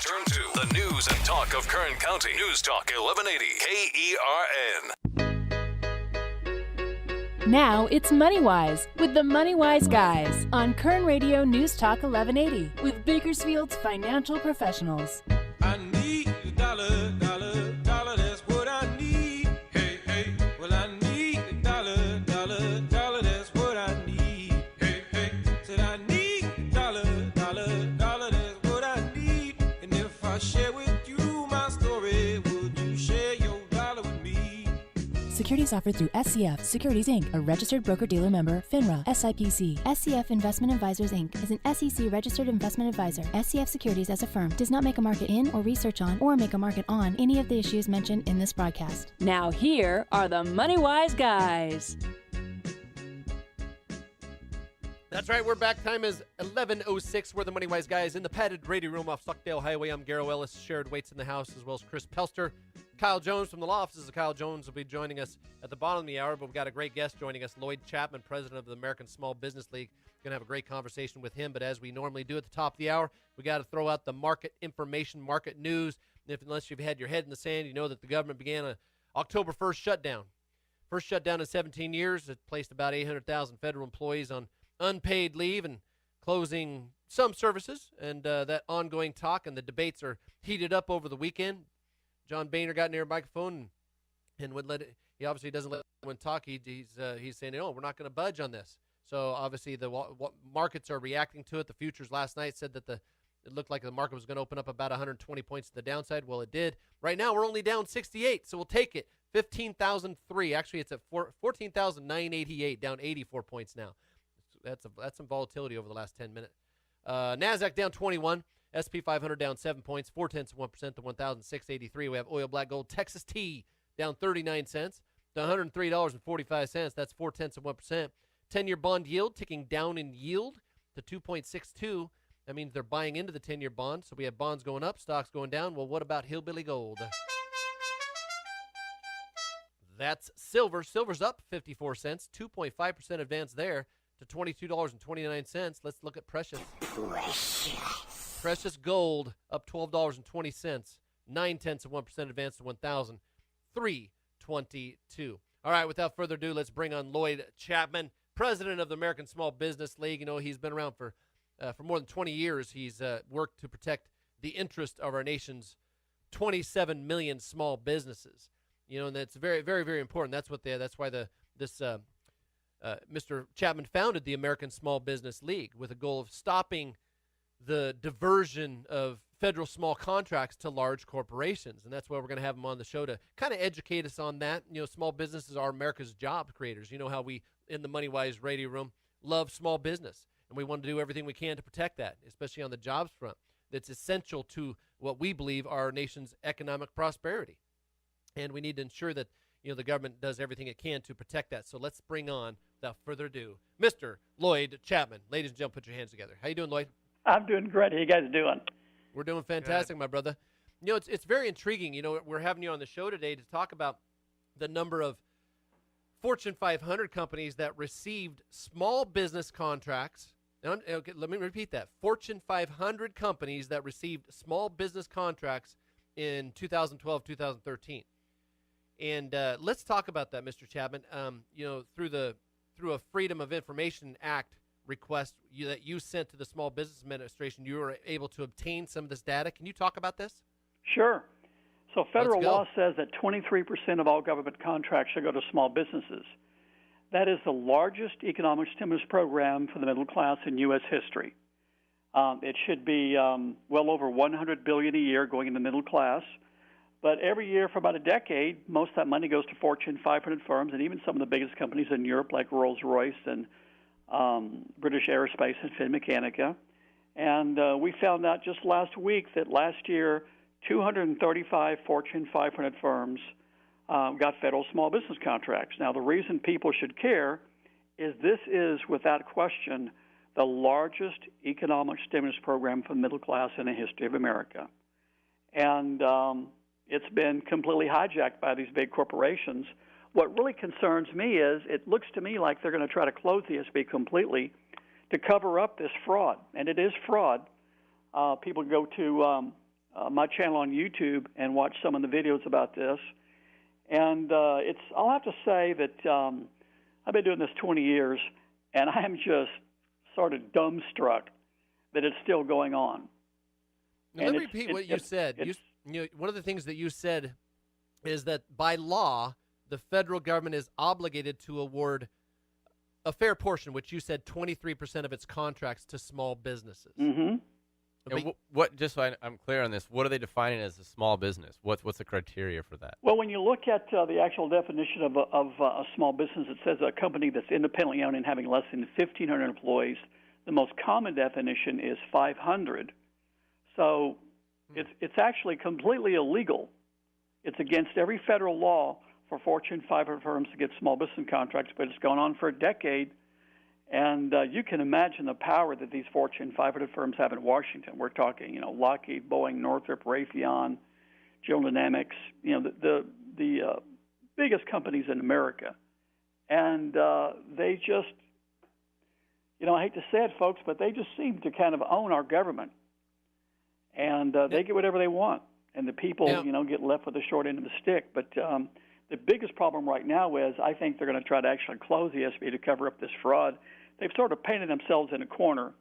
Turn to the news and talk of Kern County. News Talk 1180 KERN. Now it's Moneywise with the Moneywise Guys on Kern Radio News Talk 1180 with Bakersfield's financial professionals. I need a dollar, dollar, dollar, that's what I need. Hey, hey, well I need a dollar, dollar, dollar, that's what I need. Hey, hey, said I need a dollar, dollar, dollar, that's what I need. And if I share with you my story, would you share your dollar with me? Securities offered through SCF Securities Inc., a registered broker-dealer member, FINRA, SIPC. SCF Investment Advisors Inc. is an SEC registered investment advisor. SCF Securities as a firm does not make a market in or research on or make a market on any of the issues mentioned in this broadcast. Now here are the Moneywise Guys. That's right, we're back. Time is 11:06. We're the Moneywise Guys in the padded radio room off Stockdale Highway. I'm Garrow Ellis. Shared Waits in the house, as well as Chris Pelster. Kyle Jones from the law offices of Kyle Jones will be joining us at the bottom of the hour, but we've got a great guest joining us, Lloyd Chapman, president of the American Small Business League. Going to have a great conversation with him, but as we normally do at the top of the hour, we got to throw out the market information, market news. And unless you've had your head in the sand, you know that the government began a October 1st shutdown. First shutdown in 17 years. It placed about 800,000 federal employees on unpaid leave and closing some services, and that ongoing talk and the debates are heated up over the weekend. John Boehner got near a microphone and would let it. He obviously doesn't let anyone talk. He's saying, no, we're not going to budge on this. So obviously the markets are reacting to it. The futures last night said that it looked like the market was going to open up about 120 points to the downside. Well, it did. Right now we're only down 68, so we'll take it. 15,003. Actually, it's at 14,988, down 84 points now. That's some volatility over the last 10 minutes. NASDAQ down 21. SP 500 down 7 points, 0.4% to 1,683. We have oil, black gold, Texas tea down 39 cents to $103.45. That's 0.4%. 10-year bond yield ticking down in yield to 2.62. That means they're buying into the 10-year bond. So we have bonds going up, stocks going down. Well, what about hillbilly gold? That's silver. Silver's up 54 cents, 2.5% advance there to $22.29. Let's look at precious. Precious gold up $12.20, 0.9% advance to 1,322. All right, without further ado, let's bring on Lloyd Chapman, president of the American Small Business League. You know, he's been around for more than 20 years. He's worked to protect the interest of our nation's 27 million small businesses. You know, and that's very, very, very important. That's why Mr. Chapman founded the American Small Business League with a goal of stopping the diversion of federal small contracts to large corporations. And that's why we're going to have him on the show to kind of educate us on that. You know, small businesses are America's job creators. You know how we, in the Moneywise radio room, love small business. And we want to do everything we can to protect that, especially on the jobs front. That's essential to what we believe our nation's economic prosperity. And we need to ensure that, you know, the government does everything it can to protect that. So let's bring on, without further ado, Mr. Lloyd Chapman. Ladies and gentlemen, put your hands together. How you doing, Lloyd? I'm doing great. How you guys doing? We're doing fantastic, my brother. You know, it's very intriguing. You know, we're having you on the show today to talk about the number of Fortune 500 companies that received small business contracts. Okay, let me repeat that. Fortune 500 companies that received small business contracts in 2012, 2013. And let's talk about that, Mr. Chapman. You know, through a Freedom of Information Act request that you sent to the Small Business Administration, you were able to obtain some of this data. Can you talk about this? Sure. So federal law says that 23% of all government contracts should go to small businesses. That is the largest economic stimulus program for the middle class in U.S. history. It should be well over $100 billion a year going in the middle class. But every year for about a decade, most of that money goes to Fortune 500 firms and even some of the biggest companies in Europe like Rolls-Royce and British Aerospace and Finmeccanica. And we found out just last week that last year 235 Fortune 500 firms got federal small business contracts. Now, the reason people should care is this is, without question, the largest economic stimulus program for the middle class in the history of America. And it's been completely hijacked by these big corporations. What really concerns me is it looks to me like they're going to try to close the SB completely to cover up this fraud. And it is fraud. People go to my channel on YouTube and watch some of the videos about this. And I'll have to say that I've been doing this 20 years, and I am just sort of dumbstruck that it's still going on. Now, let me repeat what you said. One of the things that you said is that by law, the federal government is obligated to award a fair portion, which you said 23% of its contracts to small businesses. Mm-hmm. And what? Just so I'm clear on this, what are they defining as a small business? What's the criteria for that? Well, when you look at the actual definition of a small business, it says a company that's independently owned and having less than 1,500 employees. The most common definition is 500. So it's actually completely illegal. It's against every federal law for Fortune 500 firms to get small business contracts, but it's gone on for a decade. And you can imagine the power that these Fortune 500 firms have in Washington. We're talking, Lockheed, Boeing, Northrop, Raytheon, General Dynamics, the biggest companies in America. And they just, I hate to say it, folks, but they just seem to kind of own our government. And they get whatever they want. And the people, get left with the short end of the stick. But the biggest problem right now is I think they're going to try to actually close the SBA to cover up this fraud. They've sort of painted themselves in a corner.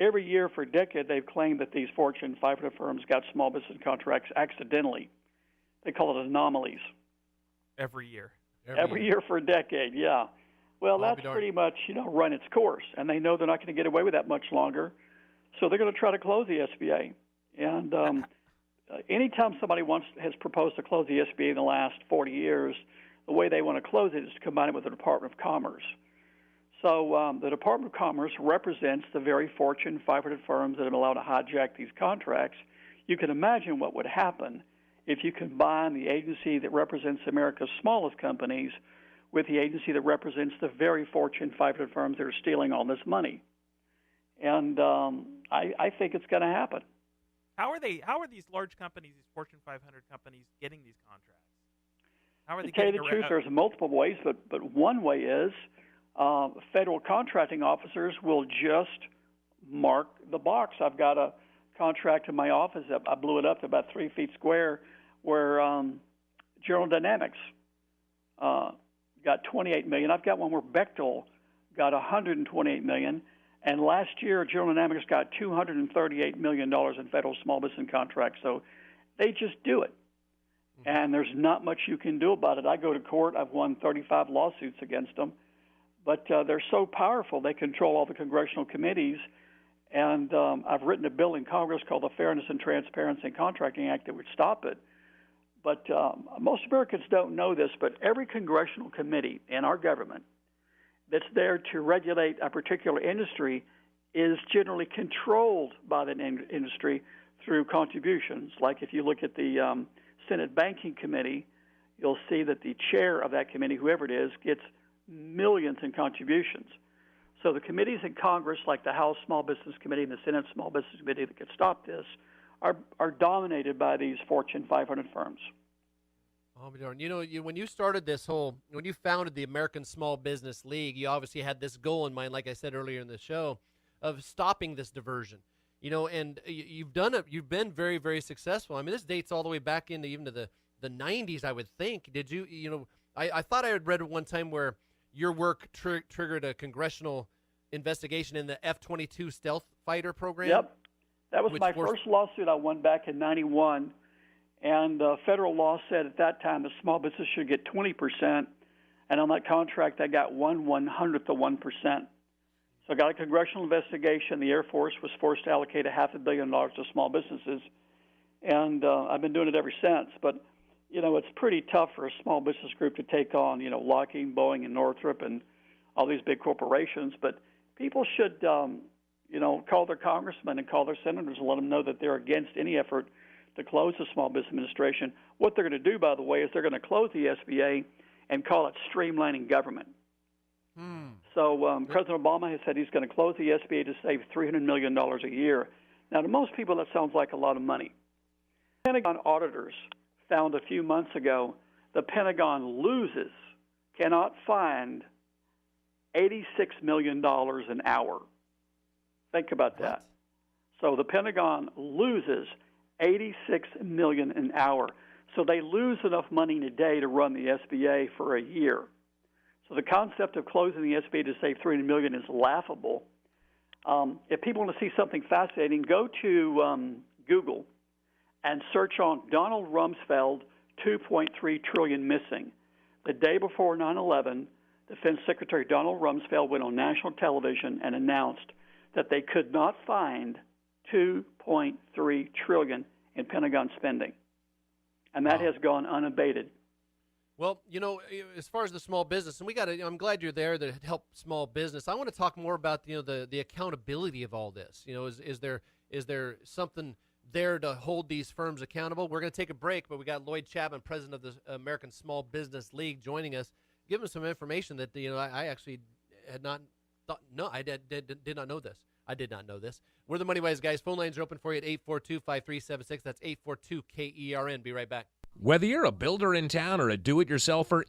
Every year for a decade, they've claimed that these Fortune 500 firms got small business contracts accidentally. They call it anomalies. Every year. Every year for a decade, yeah. Well, that's pretty much, run its course. And they know they're not going to get away with that much longer. So they're going to try to close the SBA. And anytime somebody has proposed to close the SBA in the last 40 years, the way they want to close it is to combine it with the Department of Commerce. So the Department of Commerce represents the very Fortune 500 firms that have been allowed to hijack these contracts. You can imagine what would happen if you combine the agency that represents America's smallest companies with the agency that represents the very Fortune 500 firms that are stealing all this money. And I think it's going to happen. How are these large companies, these Fortune 500 companies, getting these contracts? How are they getting the truth, there's multiple ways, but one way is federal contracting officers will just mark the box. I've got a contract in my office. I blew it up to about 3 feet square where General Dynamics got $28 million. I've got one where Bechtel got $128 million. And last year, General Dynamics got $238 million in federal small business contracts. So they just do it. And there's not much you can do about it. I go to court. I've won 35 lawsuits against them. But they're so powerful, they control all the congressional committees. And I've written a bill in Congress called the Fairness and Transparency in Contracting Act that would stop it. But most Americans don't know this, but every congressional committee in our government that's there to regulate a particular industry is generally controlled by that industry through contributions. Like if you look at the Senate Banking Committee, you'll see that the chair of that committee, whoever it is, gets millions in contributions. So the committees in Congress, like the House Small Business Committee and the Senate Small Business Committee that could stop this, are dominated by these Fortune 500 firms. Oh, darn. When you started when you founded the American Small Business League, you obviously had this goal in mind, like I said earlier in the show, of stopping this diversion. And you've done it. You've been very, very successful. I mean, this dates all the way back into even to the 90s, I would think. Did you, I thought I had read at one time where your work triggered a congressional investigation in the F-22 stealth fighter program? Yep. That was my first lawsuit I won back in 91. And federal law said at that time the small business should get 20%. And on that contract, I got 1/100th of 1%. So I got a congressional investigation. The Air Force was forced to allocate $500 million to small businesses. And I've been doing it ever since. But, it's pretty tough for a small business group to take on, Lockheed, Boeing, and Northrop and all these big corporations. But people should, call their congressmen and call their senators and let them know that they're against any effort to close the Small Business Administration. What they're going to do, by the way, is they're going to close the SBA and call it streamlining government. So President Obama has said he's going to close the SBA to save $300 million a year. Now, to most people, that sounds like a lot of money. Pentagon auditors found a few months ago the Pentagon cannot find $86 million an hour. Think about that. So the Pentagon loses 86 million an hour. So they lose enough money in a day to run the SBA for a year. So the concept of closing the SBA to save $300 million is laughable. If people want to see something fascinating, go to Google and search on Donald Rumsfeld, 2.3 trillion missing. The day before 9/11, Defense Secretary Donald Rumsfeld went on national television and announced that they could not find $2.3 trillion in Pentagon spending, and that has gone unabated. Well, you know, as far as the small business, and I'm glad you're there to help small business. I want to talk more about the accountability of all this. You know, is there something there to hold these firms accountable? We're going to take a break, but we got Lloyd Chapman, president of the American Small Business League, joining us. Give us some information that I actually had not thought. No, I did not know this. I did not know this. We're the Moneywise Guys. Phone lines are open for you at 842-5376. That's 842-KERN. Be right back. Whether you're a builder in town or a do-it-yourselfer,